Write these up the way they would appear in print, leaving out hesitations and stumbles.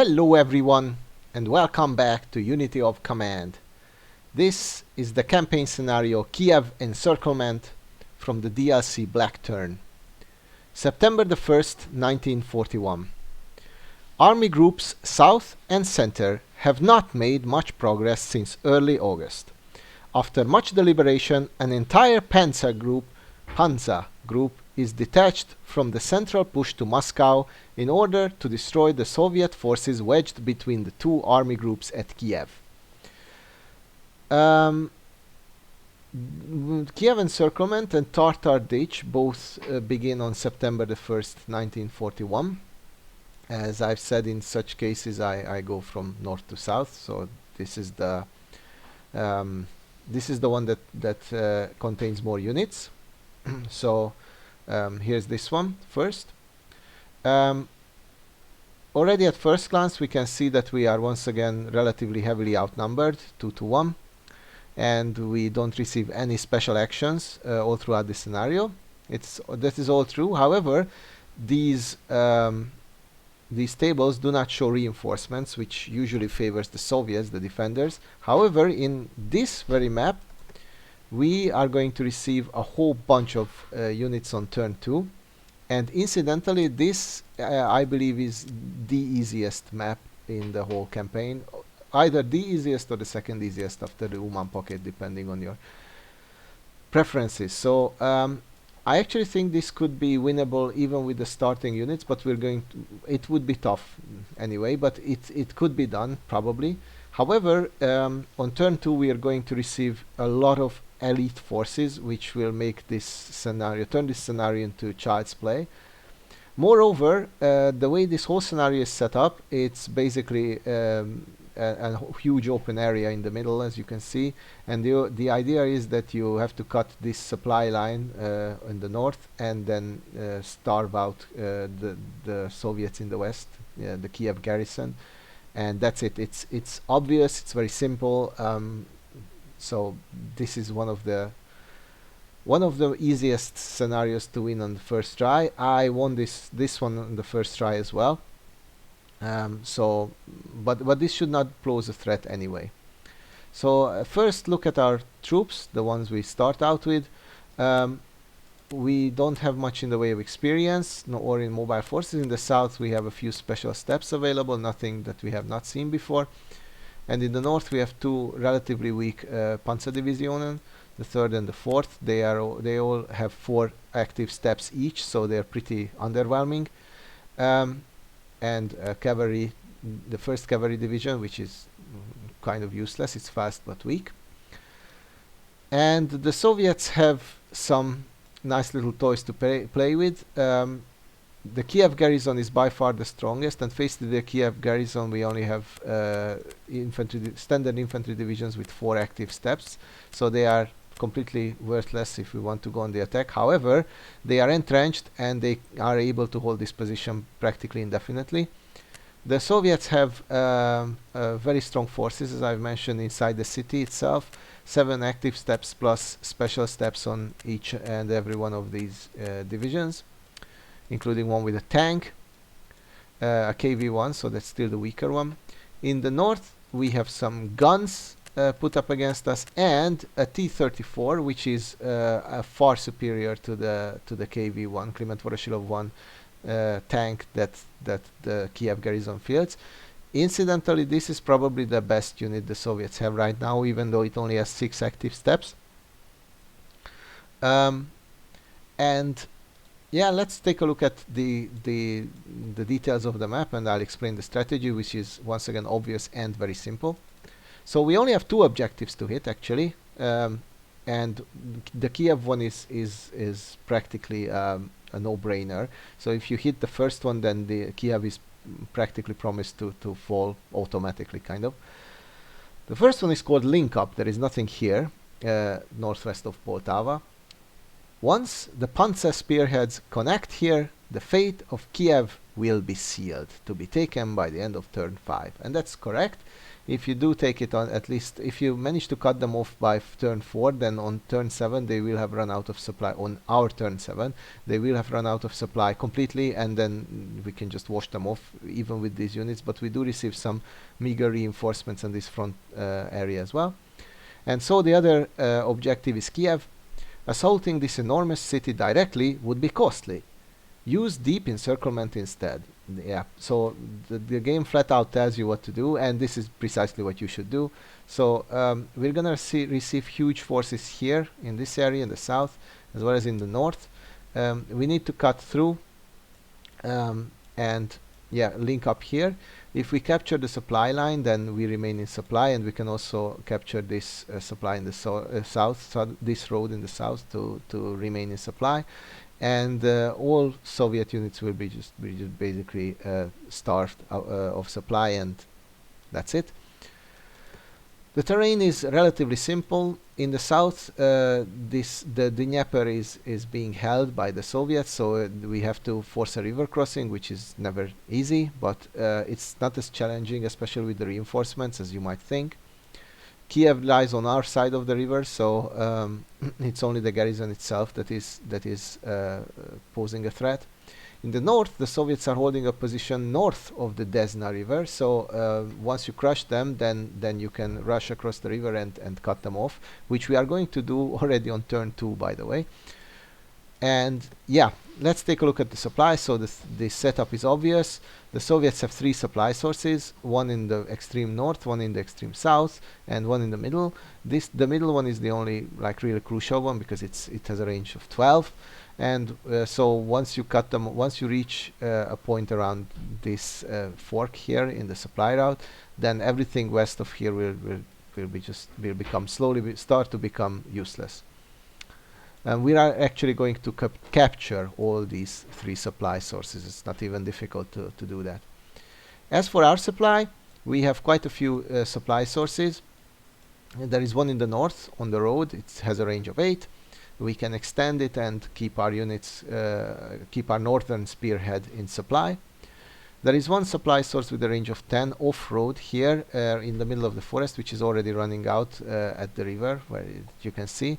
Hello everyone, and welcome back to Unity of Command. This is the campaign scenario Kiev Encirclement from the DLC Black Turn. September the 1st, 1941. Army groups south and center have not made much progress since early August. After much deliberation, an entire Panzer group is detached from the central push to Moscow in order to destroy the Soviet forces wedged between the two army groups at Kiev. Kiev Encirclement and Tartar Ditch both begin on September the 1st, 1941. As I've said, in such cases I go from north to south, so this is the one that contains more units. So here's this one first. Already at first glance we can see that we are once again relatively heavily outnumbered, 2-1, and we don't receive any special actions all throughout the scenario. That is all true. However, these tables do not show reinforcements, which usually favors the Soviets, the defenders. However, in this very map we are going to receive a whole bunch of units on turn 2, and incidentally this I believe is the easiest map in the whole campaign, either the easiest or the second easiest after the Uman pocket, depending on your preferences. So I actually think this could be winnable even with the starting units, but it would be tough anyway, but it could be done probably. However, on turn 2 we are going to receive a lot of elite forces, which will make turn this scenario into child's play. Moreover, the way this whole scenario is set up, it's basically a huge open area in the middle, as you can see, and the idea is that you have to cut this supply line in the north and then starve out the Soviets in the west, the Kiev garrison, and that's it. It's obvious, it's very simple. So this is one of the easiest scenarios to win on the first try. I won this one on the first try as well. But this should not pose a threat anyway. So first look at our troops, the ones we start out with. We don't have much in the way of experience or in mobile forces. In the south we have a few special steps available, nothing that we have not seen before. And in the north we have two relatively weak Panzerdivisionen, the 3rd and the 4th. They all have 4 active steps each, so they're pretty underwhelming. And cavalry, the 1st Cavalry Division, which is kind of useless, it's fast but weak. And the Soviets have some nice little toys to play with. The Kiev garrison is by far the strongest, and faced with the Kiev garrison we only have standard infantry divisions with 4 active steps, so they are completely worthless if we want to go on the attack. However, they are entrenched and they are able to hold this position practically indefinitely. The Soviets have very strong forces, as I've mentioned, inside the city itself. 7 active steps plus special steps on each and every one of these divisions, including one with a tank, a KV-1, so that's still the weaker one. In the north we have some guns put up against us, and a T-34, which is far superior to the KV-1, Kliment Voroshilov 1 tank that the Kiev garrison fields. Incidentally, this is probably the best unit the Soviets have right now, even though it only has 6 active steps. And yeah, let's take a look at the details of the map, and I'll explain the strategy, which is once again obvious and very simple. So we only have 2 objectives to hit actually, and the Kiev one is practically a no-brainer. So if you hit the first one, then the Kiev is practically promised to fall automatically, kind of. The first one is called Link Up. There is nothing here, northwest of Poltava. Once the Panzer spearheads connect here, the fate of Kiev will be sealed, to be taken by the end of turn 5. And that's correct. If you do take it on, at least if you manage to cut them off by turn 4, then on turn 7 they will have run out of supply. On our turn 7 they will have run out of supply completely, and then we can just wash them off even with these units. But we do receive some meager reinforcements in this front area as well. And so the other objective is Kiev. Assaulting this enormous city directly would be costly. Use deep encirclement instead. Yeah, so the game flat out tells you what to do, and this is precisely what you should do. So we're gonna receive huge forces here in this area in the south as well as in the north. We need to cut through and yeah, link up here. If we capture the supply line, then we remain in supply, and we can also capture this supply in the south, so this road in the south to remain in supply. And all Soviet units will be just basically starved of supply, and that's it. The terrain is relatively simple. In the south, the Dnieper is being held by the Soviets, so we have to force a river crossing, which is never easy, but it's not as challenging, especially with the reinforcements, as you might think. Kiev lies on our side of the river, so it's only the garrison itself that is posing a threat. In the north, the Soviets are holding a position north of the Desna River, so once you crush them, then you can rush across the river and cut them off, which we are going to do already on turn 2, by the way. And yeah, let's take a look at the supply. So the setup is obvious. The Soviets have 3 supply sources, one in the extreme north, one in the extreme south, and one in the middle. The middle one is the only really crucial one, because it has a range of 12. And so once you cut them, once you reach a point around this fork here in the supply route, then everything west of here will become slowly start to become useless. And we are actually going to capture all these 3 supply sources. It's not even difficult to do that. As for our supply, we have quite a few supply sources. And there is one in the north on the road. It has a range of 8. We can extend it and keep our units, keep our northern spearhead in supply. There is one supply source with a range of 10 off-road here in the middle of the forest, which is already running out at the river, where you can see.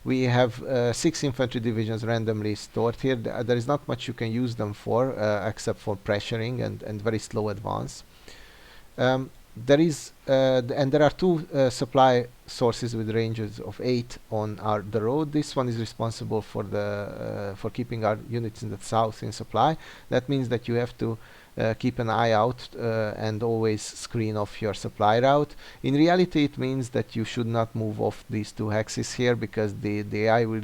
We have 6 infantry divisions randomly stored here. There is not much you can use them for, except for pressuring and very slow advance. There are 2 supply sources with ranges of 8 on the road. This one is responsible for for keeping our units in the south in supply. That means that you have to keep an eye out and always screen off your supply route. In reality, it means that you should not move off these 2 hexes here, because the AI will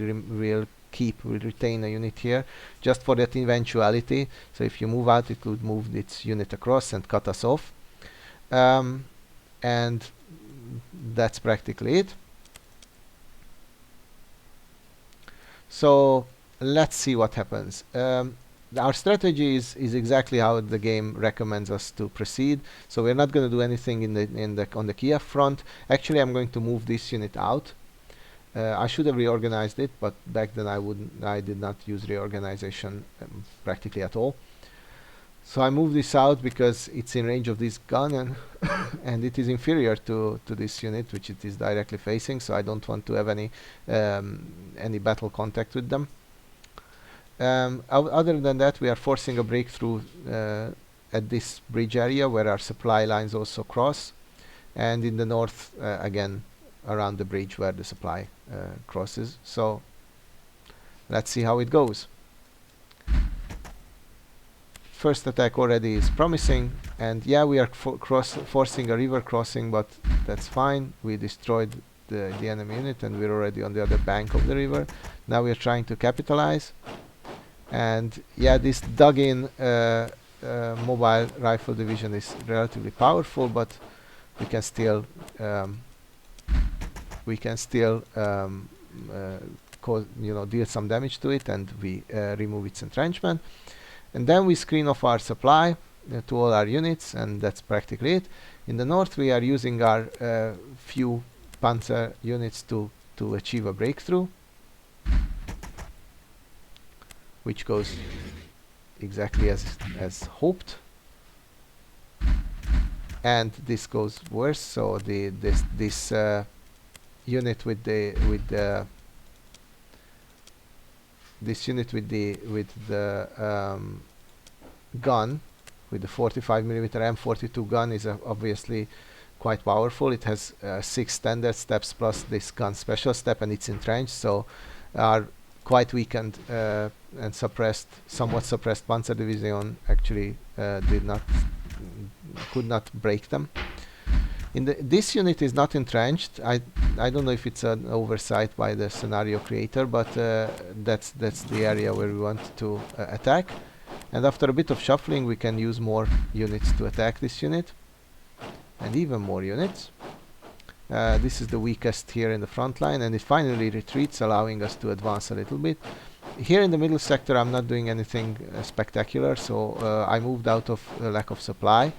retain a unit here just for that eventuality. So if you move out, it would move its unit across and cut us off. And that's practically it. So let's see what happens. Our strategy is exactly how the game recommends us to proceed. So we're not going to do anything on the Kiev front. Actually, I'm going to move this unit out. I should have reorganized it, but back then I did not use reorganization practically at all. So I move this out because it's in range of this gun, and and it is inferior to this unit, which it is directly facing. So I don't want to have any battle contact with them. Other than that, we are forcing a breakthrough at this bridge area where our supply lines also cross, and in the north again around the bridge where the supply crosses. So let's see how it goes. First attack already is promising, and yeah, we are forcing a river crossing, but that's fine. We destroyed the enemy unit, and we're already on the other bank of the river. Now we are trying to capitalize, and yeah, this dug-in mobile rifle division is relatively powerful, but we can still deal some damage to it, and we remove its entrenchment. And then we screen off our supply to all our units, and that's practically it. In the north, we are using our few panzer units to achieve a breakthrough, which goes exactly as hoped, and this goes worse. So this unit with the this unit with the gun, with the 45mm M42 gun, is obviously quite powerful. It has 6 standard steps plus this gun special step, and it's entrenched, so our quite weakened and somewhat suppressed Panzer Division actually could not break them. This unit is not entrenched. I don't know if it's an oversight by the scenario creator, but that's the area where we want to attack. And after a bit of shuffling, we can use more units to attack this unit, and even more units. This is the weakest here in the front line, and it finally retreats, allowing us to advance a little bit. Here in the middle sector, I'm not doing anything spectacular, so I moved out of lack of supply.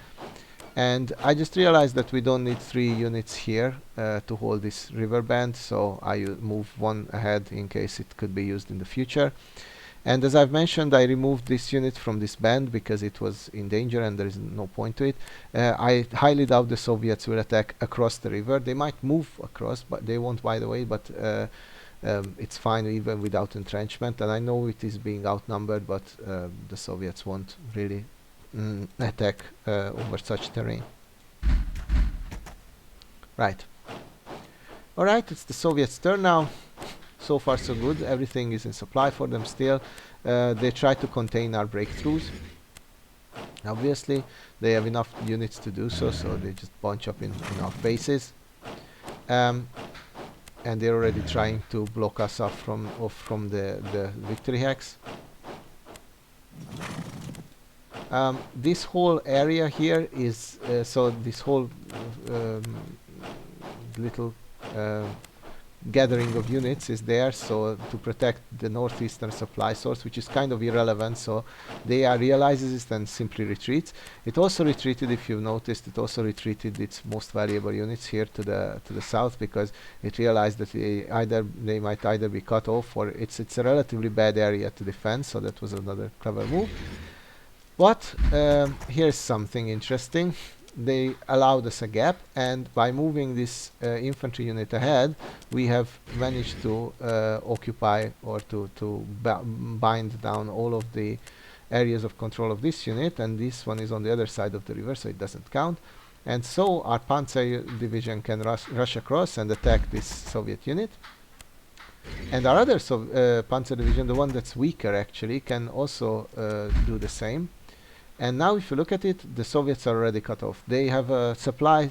And I just realized that we don't need 3 units here to hold this river band, so I move 1 ahead in case it could be used in the future. And as I've mentioned, I removed this unit from this band because it was in danger and there is no point to it. I highly doubt the Soviets will attack across the river. They might move across, but they won't, by the way, but it's fine even without entrenchment. And I know it is being outnumbered, but the Soviets won't really attack over such terrain. Right. Alright, it's the Soviets' turn now. So far so good, everything is in supply for them still. They try to contain our breakthroughs. Obviously, they have enough units to do so, so they just bunch up in our faces. And they're already trying to block us off from the victory hex. This whole area here is so this whole little gathering of units is there, so to protect the northeastern supply source, which is kind of irrelevant. So they realizes it and simply retreats. It also retreated, if you've noticed, it also retreated its most valuable units here to the south, because it realized that they might either be cut off, or it's a relatively bad area to defend. So that was another clever move. But here's something interesting. They allowed us a gap, and by moving this infantry unit ahead, we have managed to occupy or to bind down all of the areas of control of this unit, and this one is on the other side of the river, so it doesn't count. And so our Panzer division can rush across and attack this Soviet unit. And our other Panzer division, the one that's weaker actually, can also do the same. And now if you look at it, the Soviets are already cut off. They have a supply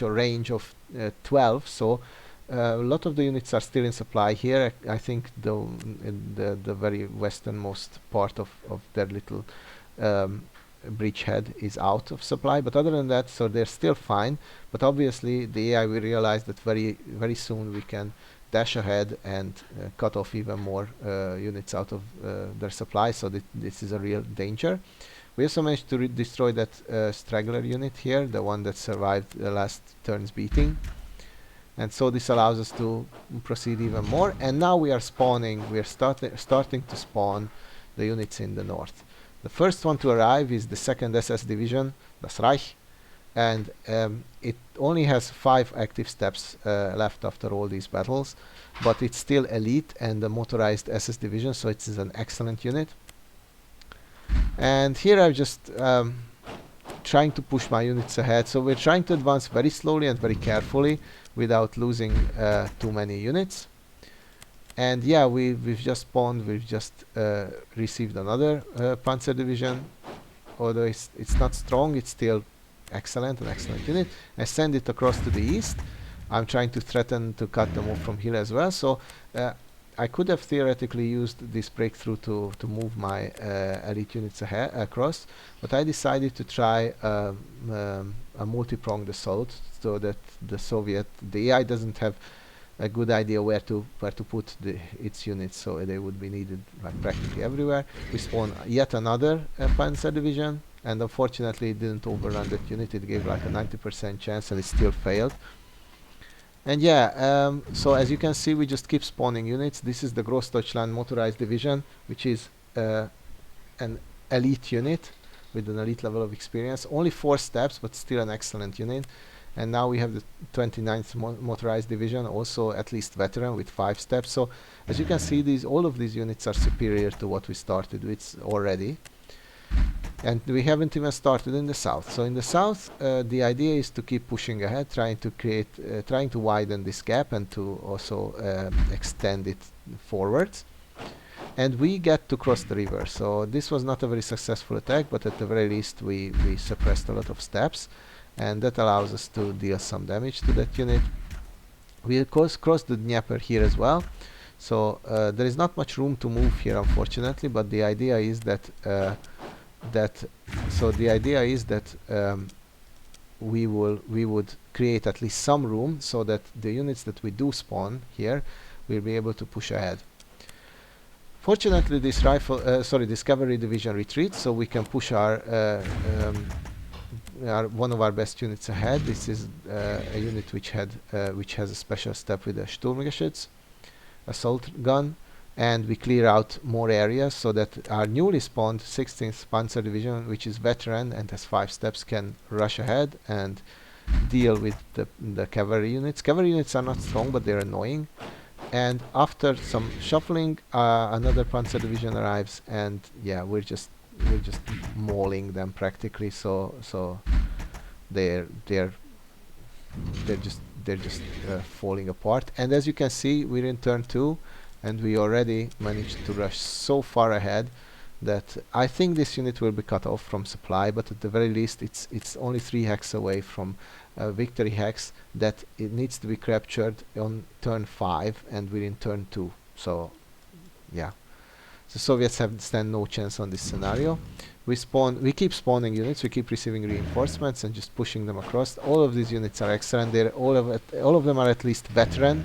range of 12, so a lot of the units are still in supply here. I think the very westernmost part of their little bridgehead is out of supply, but other than that, so they're still fine. But obviously the AI will realize that very soon we can dash ahead and cut off even more units out of their supply, so this is a real danger. We also managed to destroy that straggler unit here, the one that survived the last turn's beating, and so this allows us to proceed even more. And now we are spawning, we are starting to spawn the units in the north. The first one to arrive is the 2nd SS Division, das Reich, and it only has 5 active steps left after all these battles, but it's still elite and a motorized SS division, so it's an excellent unit. And here I'm just trying to push my units ahead, so we're trying to advance very slowly and very carefully without losing too many units. And yeah, we've just spawned, we've just received another Panzer division. Although it's not strong, it's still an excellent unit. I send it across to the east. I'm trying to threaten to cut them off from here as well, so I could have theoretically used this breakthrough to move my elite units across, but I decided to try a multi-pronged assault, so that the AI doesn't have a good idea where to put its units, so they would be needed like practically everywhere. We spawn yet another Panzer division, and unfortunately it didn't overrun that unit. It gave like a 90% chance and it still failed. And yeah, so as you can see, we just keep spawning units. This is the Grossdeutschland motorized division, which is an elite unit with an elite level of experience. Only 4 steps, but still an excellent unit. And now we have the 29th Motorized Division, also at least veteran with 5 steps. So as you can see, all of these units are superior to what we started with already. And we haven't even started in the south. So in the south, the idea is to keep pushing ahead, trying to widen this gap and to also extend it forwards. And we get to cross the river. So this was not a very successful attack, but at the very least we suppressed a lot of steps, and that allows us to deal some damage to that unit. We of course crossed the Dnieper here as well. So there is not much room to move here, unfortunately, but the idea is that we would create at least some room so that the units that we do spawn here will be able to push ahead. Fortunately, this cavalry division retreats, so we can push one of our best units ahead. This is a unit which has a special step with a Sturmgeschütz assault gun, and we clear out more areas so that our newly spawned 16th Panzer Division, which is veteran and has 5 steps, can rush ahead and deal with the cavalry units. Cavalry units are not strong, but they're annoying. And after some shuffling, another Panzer Division arrives, and yeah, we're just mauling them practically. So they're just falling apart. And as you can see, we're in turn 2, and we already managed to rush so far ahead that I think this unit will be cut off from supply. But at the very least, it's only 3 hacks away from victory hacks that it needs to be captured on turn 5, and we're in turn 2. So yeah, the Soviets stand no chance on this scenario. We keep spawning units, we keep receiving reinforcements and just pushing them across. All of these units are excellent. All of them are at least veteran,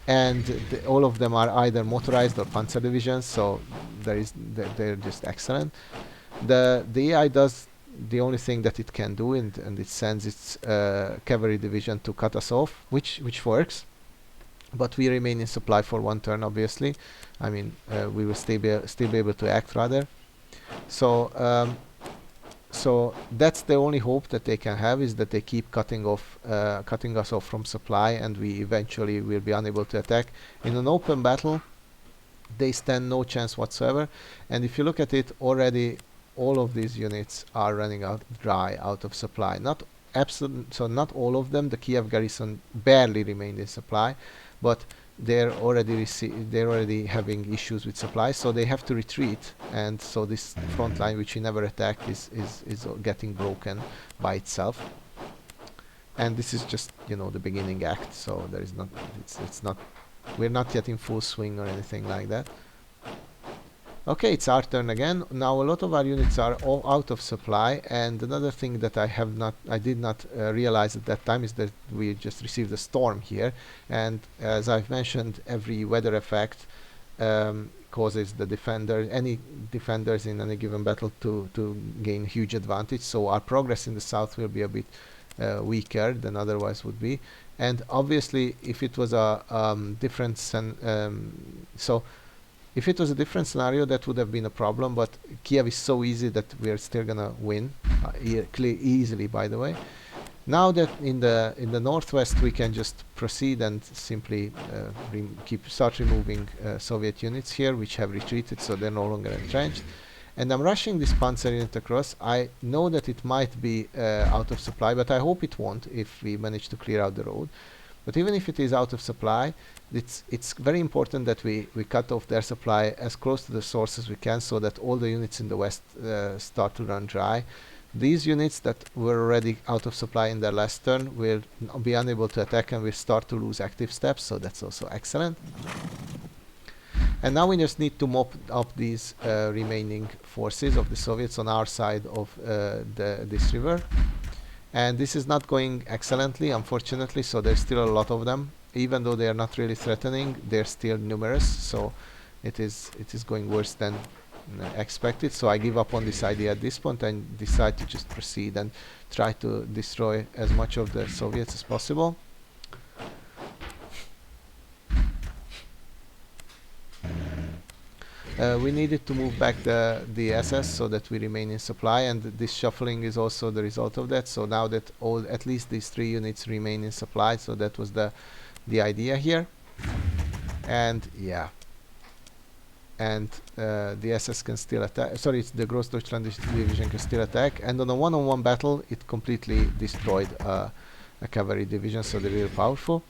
and all of them are either motorized or panzer divisions, so they're just excellent. The AI does the only thing that it can do, and it sends its cavalry division to cut us off, which works. But we remain in supply for 1 turn, obviously. I mean, we will still be able to act, rather. So that's the only hope that they can have, is that they keep cutting us off from supply, and we eventually will be unable to attack. In an open battle, they stand no chance whatsoever. And if you look at it already, all of these units are running out of supply. Not all of them. The Kiev garrison barely remained in supply, but they're already having issues with supply, so they have to retreat. And so this front line, which we never attacked, is getting broken by itself. And this is just, the beginning act. So there is we're not yet in full swing or anything like that. Okay, it's our turn again. Now a lot of our units are all out of supply, and another thing that I did not realize at that time is that we just received a storm here, and as I've mentioned, every weather effect causes any defenders in any given battle to gain huge advantage. So our progress in the south will be a bit weaker than otherwise would be. And obviously, if it was a different if it was a different scenario, that would have been a problem, but Kiev is so easy that we are still gonna win easily, by the way. Now that in the northwest, we can just proceed and simply start removing Soviet units here, which have retreated, so they're no longer entrenched. And I'm rushing this panzer unit across. I know that it might be out of supply, but I hope it won't if we manage to clear out the road. But even if it is out of supply, it's very important that we cut off their supply as close to the source as we can, so that all the units in the west start to run dry. These units that were already out of supply in their last turn will be unable to attack, and will start to lose active steps, so that's also excellent. And now we just need to mop up these remaining forces of the Soviets on our side of this river. And this is not going excellently, unfortunately, so there's still a lot of them. Even though they are not really threatening, they're still numerous, so it is going worse than expected. So I give up on this idea at this point and decide to just proceed and try to destroy as much of the Soviets as possible. We needed to move back the SS so that we remain in supply, and this shuffling is also the result of that. So now that at least these 3 units remain in supply, so that was the idea here. And yeah, and the SS can still attack. Sorry, it's the Großdeutschland division can still attack, and on a one-on-one battle, it completely destroyed a cavalry division, so they're really powerful.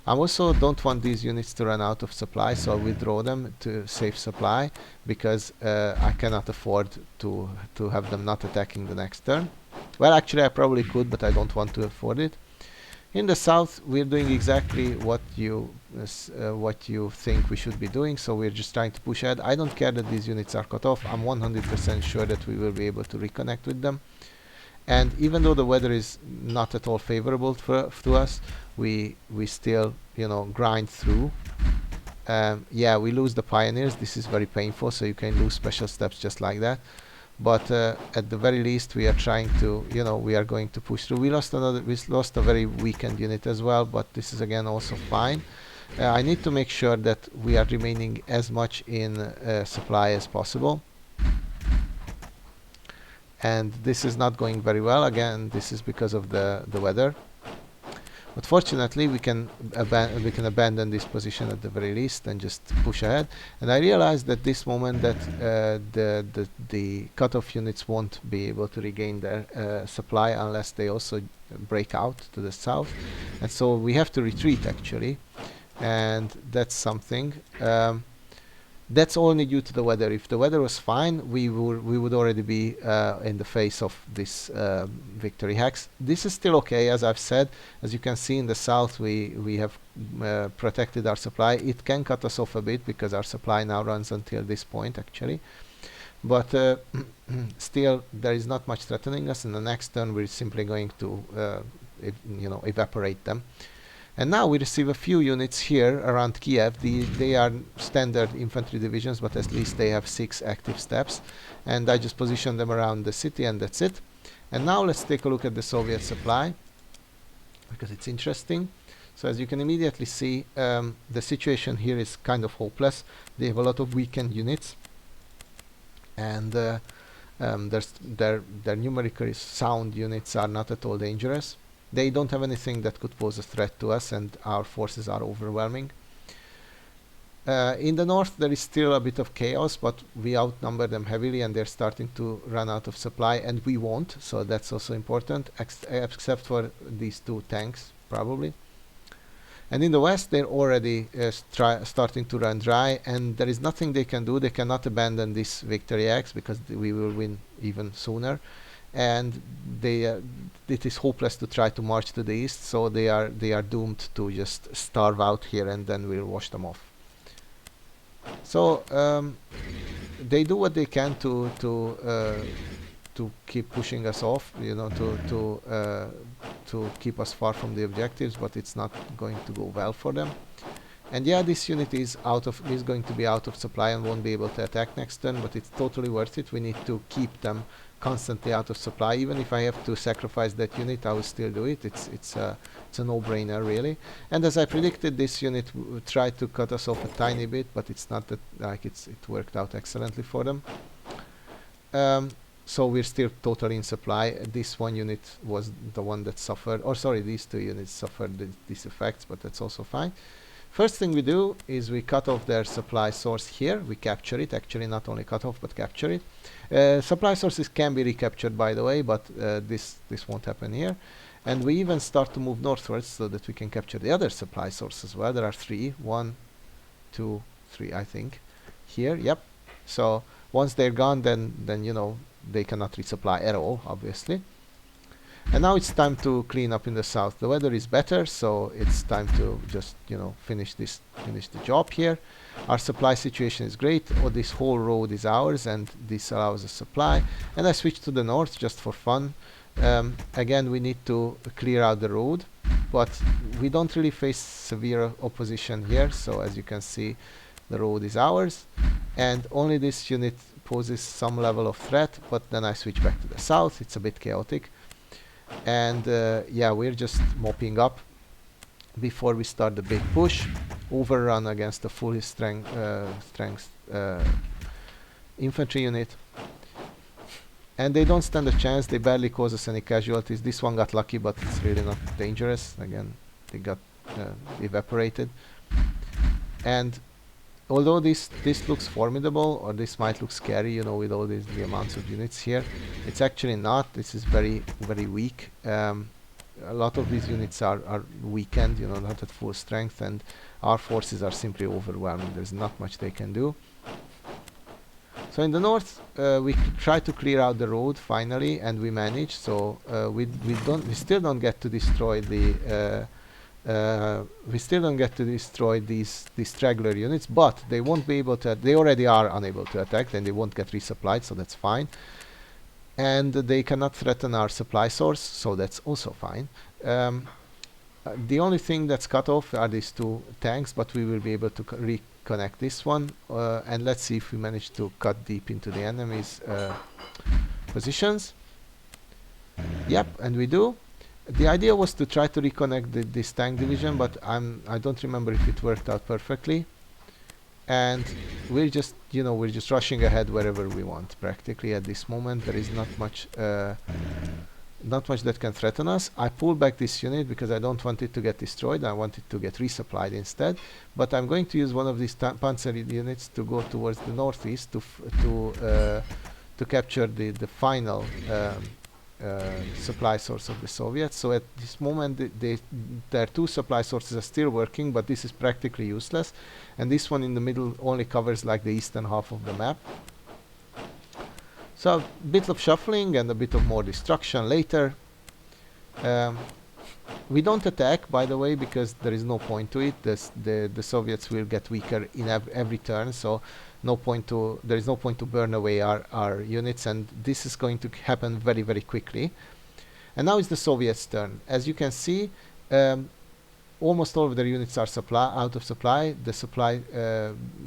I also don't want these units to run out of supply, so I'll withdraw them to save supply, because I cannot afford to have them not attacking the next turn. Well, actually I probably could, but I don't want to afford it. In the south, we're doing exactly what you think we should be doing, so we're just trying to push ahead. I don't care that these units are cut off. I'm 100% sure that we will be able to reconnect with them. And even though the weather is not at all favorable to us, we still, you know, grind through. Yeah, we lose the pioneers. This is very painful, so you can lose special steps just like that. But at the very least, we are trying to, you know, we are going to push through. We lost a very weakened unit as well, but this is again also fine. I need to make sure that we are remaining as much in supply as possible. And this is not going very well. Again, this is because of the weather. But fortunately, we can abandon this position at the very least and just push ahead. And I realized at this moment that the cutoff units won't be able to regain their supply unless they also break out to the south. And so we have to retreat, actually. And that's something. That's only due to the weather. If the weather was fine, we would already be in the face of this victory hex. This is still okay, as I've said. As you can see in the south, we have protected our supply. It can cut us off a bit because our supply now runs until this point, actually. But still, there is not much threatening us. In the next turn, we're simply going to, evaporate them. And now we receive a few units here around Kiev. They are standard infantry divisions, but at least they have 6 active steps. And I just position them around the city, and that's it. And now let's take a look at the Soviet supply, because it's interesting. So as you can immediately see, the situation here is kind of hopeless. They have a lot of weakened units, and their numerically sound units are not at all dangerous. They don't have anything that could pose a threat to us, and our forces are overwhelming. In the north, there is still a bit of chaos, but we outnumber them heavily, and they're starting to run out of supply, and we won't, so that's also important, except for these 2 tanks, probably. And in the west, they're already starting to run dry, and there is nothing they can do. They cannot abandon this victory axe, because we will win even sooner. And it is hopeless to try to march to the east, so they are doomed to just starve out here, and then we'll wash them off. So they do what they can to keep pushing us off, you know, to keep us far from the objectives, but it's not going to go well for them. And yeah, this unit is going to be out of supply and won't be able to attack next turn, but it's totally worth it. We need to keep them constantly out of supply. Even if I have to sacrifice that unit, I will still do it. It's a no-brainer, really. And as I predicted, this unit tried to cut us off a tiny bit, but it's not that it worked out excellently for them. So we're still totally in supply. This one unit was the one that suffered, or sorry, these 2 units suffered these effects, but that's also fine. First thing we do is we cut off their supply source here. We capture it, actually not only cut off, but capture it. Supply sources can be recaptured, by the way, but this won't happen here. And we even start to move northwards so that we can capture the other supply sources as well. There are 3, 1, 2, 3, I think, here. Yep. So once they're gone, then you know, they cannot resupply at all, obviously. And now it's time to clean up in the south. The weather is better, so it's time to just, you know, finish the job here. Our supply situation is great. This whole road is ours, and this allows us supply. And I switch to the north just for fun. Again, we need to clear out the road, but we don't really face severe opposition here. So as you can see, the road is ours, and only this unit poses some level of threat. But then I switch back to the south. It's a bit chaotic. And yeah, we're just mopping up before we start the big push. Overrun against the full strength infantry unit, and they don't stand a chance. They barely cause us any casualties. This one got lucky, but it's really not dangerous. Again, they got evaporated. And although this looks formidable, or this might look scary, you know, with all the amounts of units here, it's actually not. This is very weak. A lot of these units are weakened, you know, not at full strength, and our forces are simply overwhelming. There's not much they can do. So in the north, we try to clear out the road finally, and we manage. So we still don't get to destroy the these straggler units, but they won't be able to. They already are unable to attack, and they won't get resupplied, so that's fine. And they cannot threaten our supply source, so that's also fine. The only thing that's cut off are these two tanks, but we will be able to reconnect this one, and let's see if we manage to cut deep into the enemy's positions. Yep, and we do. The idea was to try to reconnect this tank division, but I don't remember if it worked out perfectly. And we're just, you know, we're just rushing ahead wherever we want. Practically at this moment, there is not much that can threaten us. I pull back this unit because I don't want it to get destroyed. I want it to get resupplied instead. But I'm going to use one of these panzer units to go towards the northeast to capture the final supply source of the Soviets. So at this moment their two supply sources are still working, but this is practically useless, and this one in the middle only covers like the eastern half of the map. So a bit of shuffling and a bit of more destruction later. We don't attack, by the way, because there is no point to it. The Soviets will get weaker in every turn, so there is no point to burn away our units, and this is going to happen very quickly. And now it's the Soviets' turn. As you can see, almost all of their units are out of supply. The supply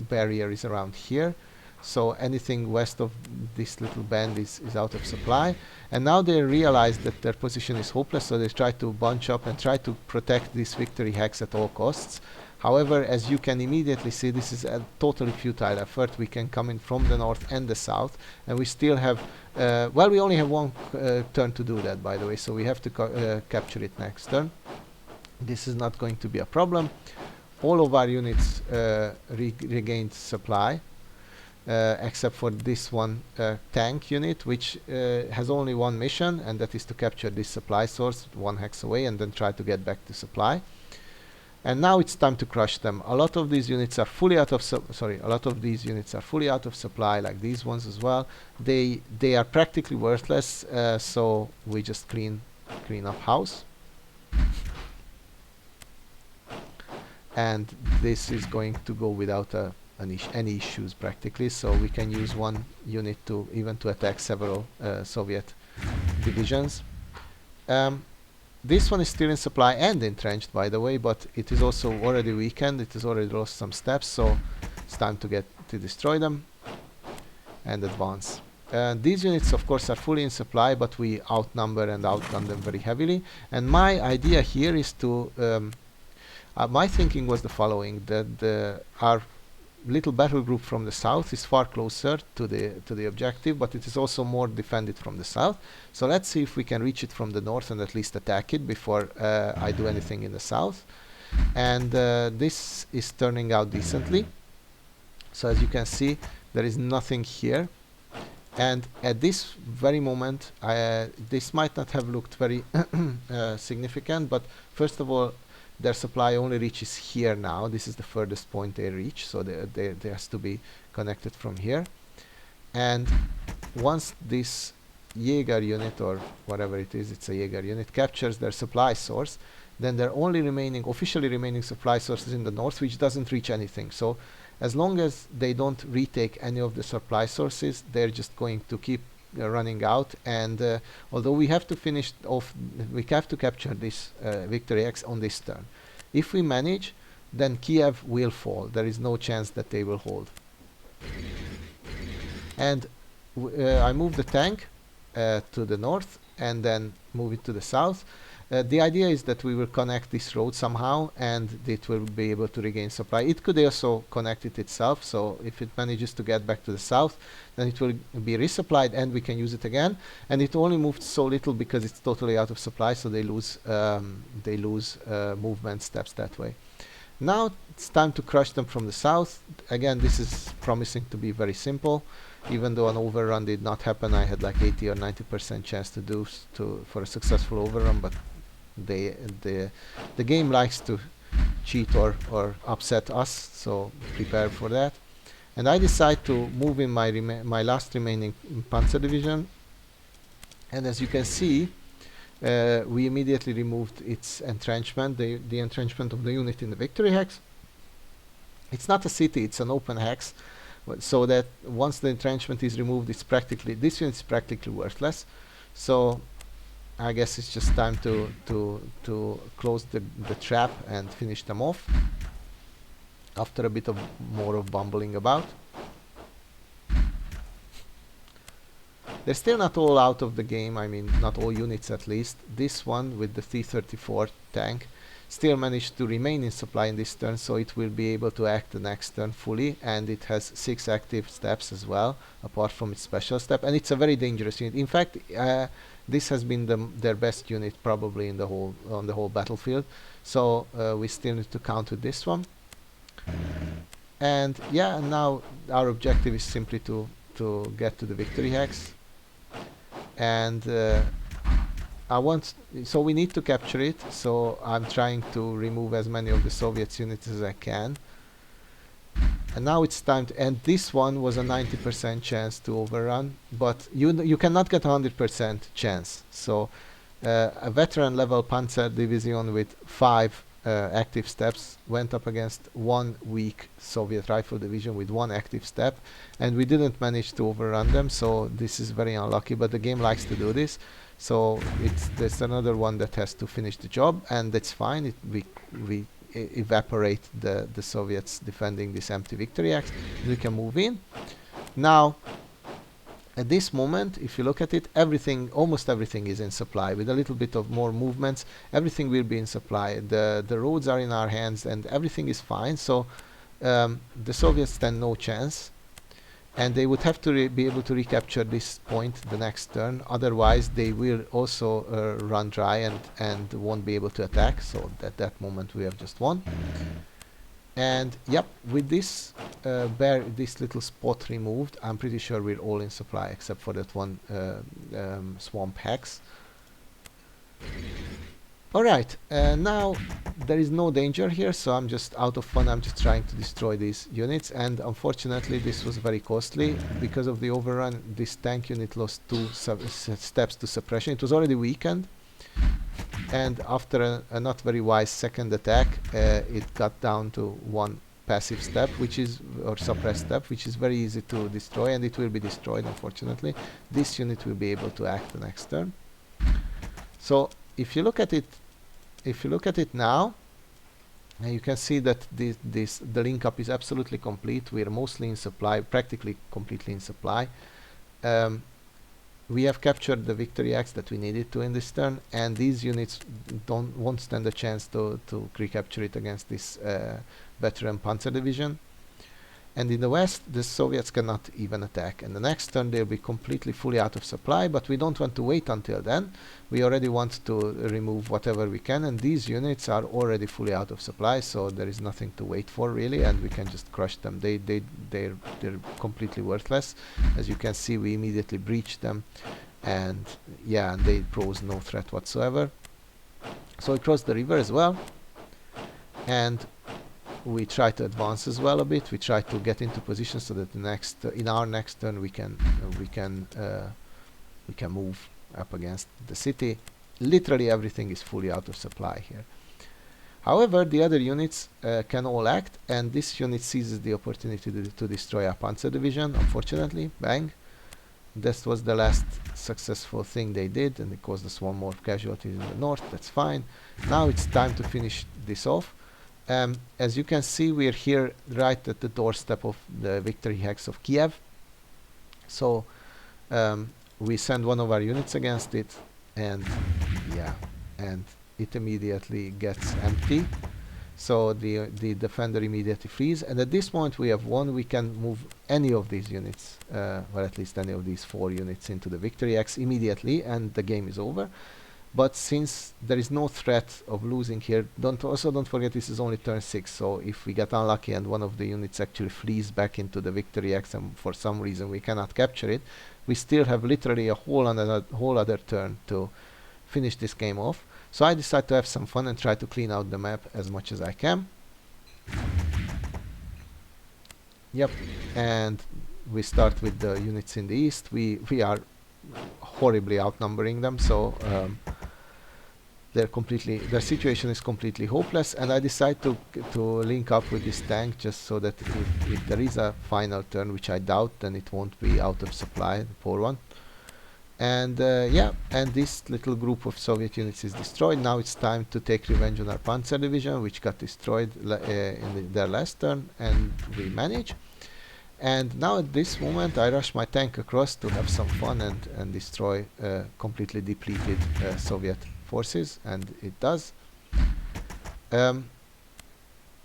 barrier is around here, so anything west of this little band is out of supply. And now they realize that their position is hopeless, so they try to bunch up and try to protect this victory hex at all costs. However, as you can immediately see, this is a totally futile effort. We can come in from the north and the south, and we still have, well, we only have one turn to do that, by the way, so we have to capture it next turn. This is not going to be a problem. All of our units regained supply, except for this one tank unit, which has only one mission, and that is to capture this supply source 1 hex away and then try to get back to supply. And now it's time to crush them. A lot of these units are fully out of supply, like these ones as well. They are practically worthless, so we just clean up house. And this is going to go without any issues practically, so we can use one unit to attack several Soviet divisions. This one is still in supply and entrenched, by the way, but it is also already weakened. It has already lost some steps, so it's time to destroy them and advance. These units, of course, are fully in supply, but we outnumber and outgun them very heavily. And my idea here is to my thinking was the following: that our little battle group from the south is far closer to the objective, but it is also more defended from the south. So let's see if we can reach it from the north and at least attack it before I do anything in the south. And this is turning out decently. So as you can see, there is nothing here. And at this very moment, this might not have looked very significant, but first of all, their supply only reaches here now. This is the furthest point they reach, so they has to be connected from here. And once this Jaeger unit, or whatever it is, it's a Jaeger unit, captures their supply source, then their only officially remaining supply source is in the north, which doesn't reach anything. So as long as they don't retake any of the supply sources, they're just going to keep running out. And although we have to finish off, we have to capture this victory X on this turn. If we manage, then Kiev will fall. There is no chance that they will hold. And I move the tank to the north, and then move it to the south. The idea is that we will connect this road somehow, and it will be able to regain supply. It could also connect it itself, so if it manages to get back to the south, then it will be resupplied and we can use it again. And it only moved so little because it's totally out of supply, so they lose movement steps that way. Now it's time to crush them from the south. Again, this is promising to be very simple. Even though an overrun did not happen, I had like 80 or 90% chance to do for a successful overrun, but the game likes to cheat or upset us, so prepare for that. And I decide to move in my last remaining Panzer division, and as you can see, we immediately removed its entrenchment, the entrenchment of the unit in the victory hex. It's not a city, it's an open hex, so that once the entrenchment is removed, this unit is practically worthless. So I guess it's just time to close the trap and finish them off after a bit of more of bumbling about. They're still not all out of the game, I mean not all units at least. This one with the T-34 tank still managed to remain in supply in this turn, so it will be able to act the next turn fully, and it has 6 active steps as well, apart from its special step, and it's a very dangerous unit. In fact, this has been their best unit probably on the whole battlefield, so we still need to count with this one. And yeah, now our objective is simply to get to the victory hex, and so we need to capture it, so I'm trying to remove as many of the Soviet units as I can. And now it's time to, and this one was a 90% chance to overrun, but you cannot get a 100% chance. So a veteran level Panzer division with 5 active steps went up against 1 weak Soviet rifle division with 1 active step, and we didn't manage to overrun them, so this is very unlucky, but the game likes to do this. So there's another one that has to finish the job, and that's fine. We evaporate the Soviets defending this empty victory axe. We can move in. Now, at this moment, if you look at it, almost everything is in supply. With a little bit of more movements, everything will be in supply. The roads are in our hands, and everything is fine. So the Soviets stand no chance, and they would have to be able to recapture this point the next turn. Otherwise, they will also run dry and won't be able to attack. So at that moment, we have just won. And yep, with this this little spot removed, I'm pretty sure we're all in supply except for that one swamp hex. Alright, now there is no danger here, so I'm just out of fun. I'm just trying to destroy these units, and unfortunately this was very costly. Because of the overrun, this tank unit lost 2 steps to suppression. It was already weakened, and after a not very wise second attack, it got down to 1 passive step, or suppressed step, which is very easy to destroy, and it will be destroyed unfortunately. This unit will be able to act the next turn. So if you look at it now, you can see that the link up is absolutely complete. We are mostly in supply, practically completely in supply. We have captured the victory axe that we needed to in this turn, and these units won't stand a chance to recapture it against this veteran Panzer division. And in the west, the Soviets cannot even attack, and the next turn they'll be completely fully out of supply, but we don't want to wait until then. We already want to remove whatever we can, and these units are already fully out of supply, so there is nothing to wait for really, and we can just crush them. They're completely worthless. As you can see, we immediately breached them, and yeah, they pose no threat whatsoever. So we crossed the river as well, and we try to advance as well a bit. We try to get into position so that in our next turn we can move up against the city. Literally everything is fully out of supply here. However, the other units can all act, and this unit seizes the opportunity to destroy our Panzer division. Unfortunately, bang! This was the last successful thing they did, and it caused us 1 more casualty in the north. That's fine. Now it's time to finish this off. As you can see, we're here right at the doorstep of the victory hex of Kiev. So we send one of our units against it, and yeah, and it immediately gets empty. So the defender immediately frees, and at this moment we have won. We can move any of these units, or at least any of these 4 units, into the victory X immediately, and the game is over. But since there is no threat of losing here, don't forget this is only turn 6, so if we get unlucky and one of the units actually flees back into the victory X and for some reason we cannot capture it, we still have literally a whole other turn to finish this game off. So I decide to have some fun and try to clean out the map as much as I can. Yep, and we start with the units in the east. We are horribly outnumbering them, so their situation is completely hopeless, and I decide to link up with this tank just so that if there is a final turn, which I doubt, then it won't be out of supply, the poor one. And yeah, and this little group of Soviet units is destroyed. Now it's time to take revenge on our Panzer division, which got destroyed in their last turn, and we manage. And now at this moment I rush my tank across to have some fun and destroy completely depleted Soviet forces, and it does.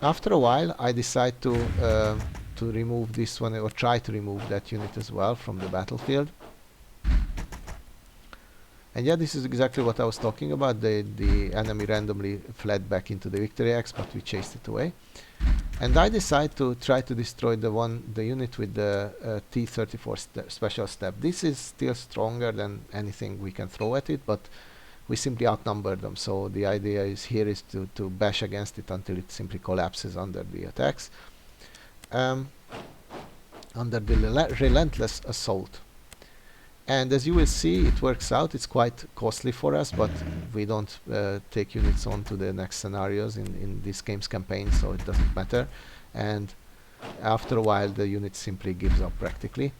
After a while I decide to remove this one, or try to remove that unit as well from the battlefield. And yeah, this is exactly what I was talking about. The enemy randomly fled back into the victory X, but we chased it away. And I decide to try to destroy the unit with the T-34 special step. This is still stronger than anything we can throw at it, but we simply outnumber them. So the idea is to bash against it until it simply collapses under the attacks, under the relentless assault. And as you will see, it works out. It's quite costly for us, but we don't take units on to the next scenarios in this game's campaign, so it doesn't matter. And after a while, the unit simply gives up practically.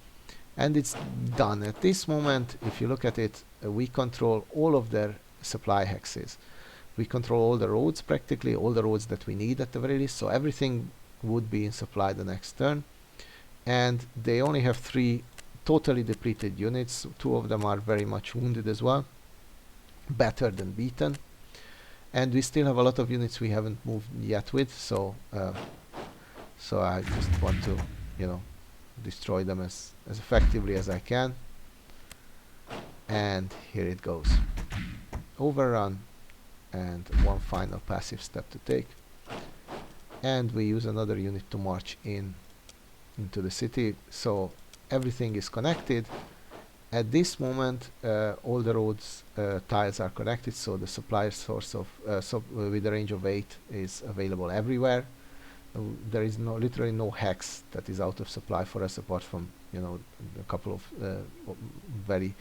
And it's done. At this moment, if you look at it, we control all of their supply hexes. We control all the roads, practically all the roads that we need at the very least, so everything would be in supply the next turn. And they only have 3 totally depleted units. 2 of them are very much wounded as well, battered and beaten, and we still have a lot of units we haven't moved yet with, so so I just want to, you know, destroy them as effectively as I can. And here it goes. Overrun, and one final passive step to take, and we use another unit to march into the city. So everything is connected. At this moment, all the roads tiles are connected, so the supply source of with a range of 8 is available everywhere. There is literally no hex that is out of supply for us, apart from, you know, a couple of very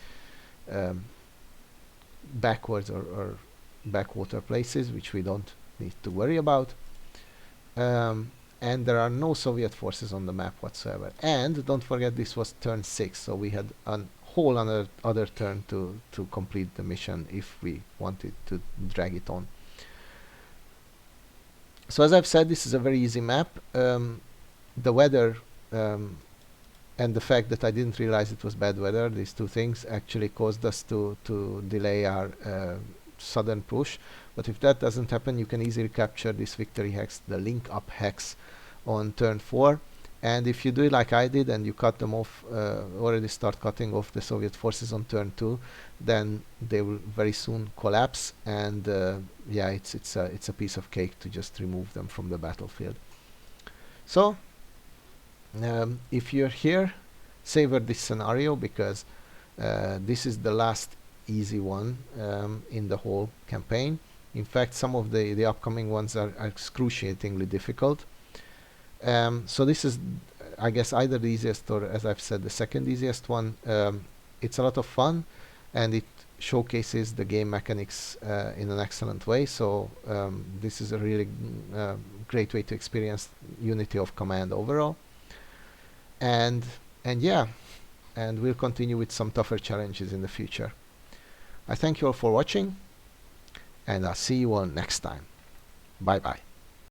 backwards or backwater places, which we don't need to worry about. And there are no Soviet forces on the map whatsoever. And don't forget, this was turn 6, so we had a whole other turn to complete the mission if we wanted to drag it on. So as I've said, this is a very easy map. The weather and the fact that I didn't realize it was bad weather, these 2 things actually caused us to delay our southern push. But if that doesn't happen, you can easily capture this victory hex, the link up hex, on turn 4. And if you do it like I did and you cut them off, already start cutting off the Soviet forces on turn 2, then they will very soon collapse, and yeah, it's a piece of cake to just remove them from the battlefield. So if you're here, savor this scenario, because this is the last easy one in the whole campaign. In fact, some of the upcoming ones are excruciatingly difficult. So this is, I guess, either the easiest, or, as I've said, the second easiest one. It's a lot of fun, and it showcases the game mechanics in an excellent way. So this is a really great way to experience Unity of Command overall. And yeah, and we'll continue with some tougher challenges in the future. I thank you all for watching, and I'll see you all next time. Bye bye.